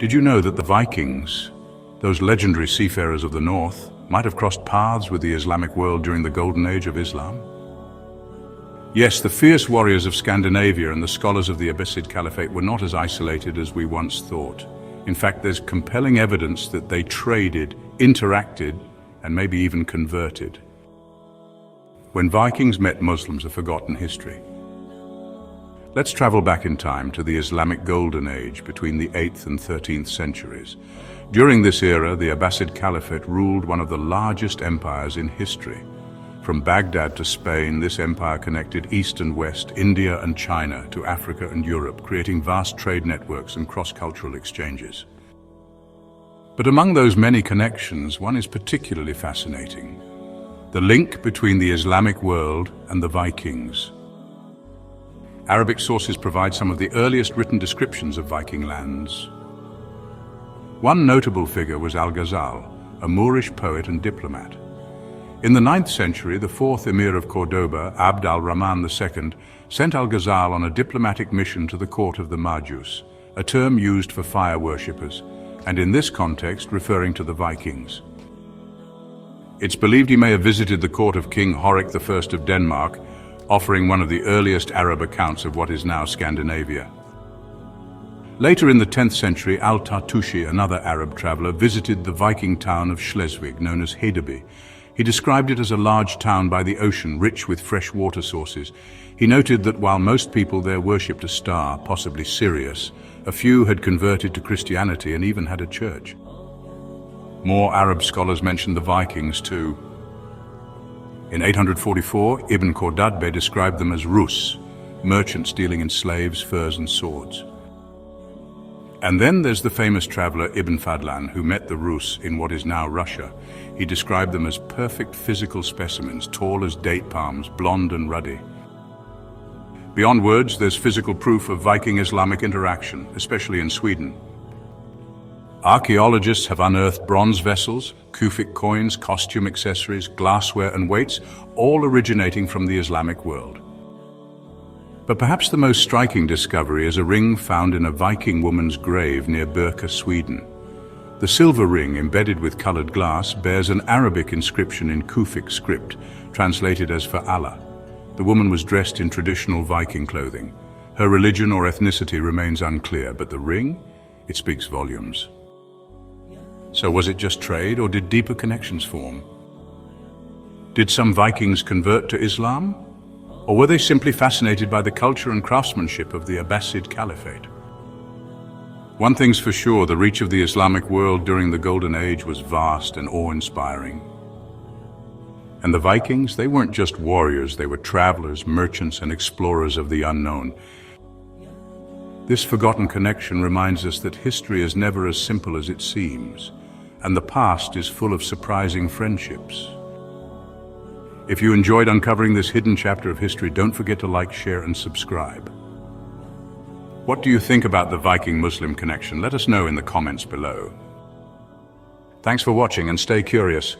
Did you know that the Vikings, those legendary seafarers of the north, might have crossed paths with the Islamic world during the Golden Age of Islam? Yes, the fierce warriors of Scandinavia and the scholars of the Abbasid Caliphate were not as isolated as we once thought. In fact, there's compelling evidence that they traded, interacted, and maybe even converted. When Vikings met Muslims, a forgotten history. Let's travel back in time to the Islamic Golden Age between the 8th and 13th centuries. During this era, the Abbasid Caliphate ruled one of the largest empires in history. From Baghdad to Spain, this empire connected East and West, India and China, to Africa and Europe, creating vast trade networks and cross-cultural exchanges. But among those many connections, one is particularly fascinating: the link between the Islamic world and the Vikings. Arabic sources provide some of the earliest written descriptions of Viking lands. One notable figure was al-Gazal, a Moorish poet and diplomat. In the 9th century, the 4th Emir of Cordoba, Abd al-Rahman II, sent al-Gazal on a diplomatic mission to the court of the Majus, a term used for fire worshippers, and in this context referring to the Vikings. It's believed he may have visited the court of King Horik I of Denmark, offering one of the earliest Arab accounts of what is now Scandinavia. Later in the 10th century, al-Tartushi, another Arab traveler, visited the Viking town of Schleswig, known as Hedeby. He described it as a large town by the ocean, rich with fresh water sources. He noted that while most people there worshipped a star, possibly Sirius, a few had converted to Christianity and even had a church. More Arab scholars mentioned the Vikings too. In 844, Ibn Khordadbeh described them as Rus, merchants dealing in slaves, furs and swords. And then there's the famous traveler Ibn Fadlan, who met the Rus in what is now Russia. He described them as perfect physical specimens, tall as date palms, blonde and ruddy. Beyond words, there's physical proof of Viking-Islamic interaction, especially in Sweden. Archaeologists have unearthed bronze vessels, Kufic coins, costume accessories, glassware and weights, all originating from the Islamic world. But perhaps the most striking discovery is a ring found in a Viking woman's grave near Birka, Sweden. The silver ring, embedded with colored glass, bears an Arabic inscription in Kufic script, translated as "for Allah." The woman was dressed in traditional Viking clothing. Her religion or ethnicity remains unclear, but the ring, it speaks volumes. So was it just trade, or did deeper connections form? Did some Vikings convert to Islam? Or were they simply fascinated by the culture and craftsmanship of the Abbasid Caliphate? One thing's for sure, the reach of the Islamic world during the Golden Age was vast and awe-inspiring. And the Vikings, they weren't just warriors, they were travelers, merchants, and explorers of the unknown. This forgotten connection reminds us that history is never as simple as it seems, and the past is full of surprising friendships. If you enjoyed uncovering this hidden chapter of history, don't forget to like, share, and subscribe. What do you think about the Viking-Muslim connection? Let us know in the comments below. Thanks for watching and stay curious.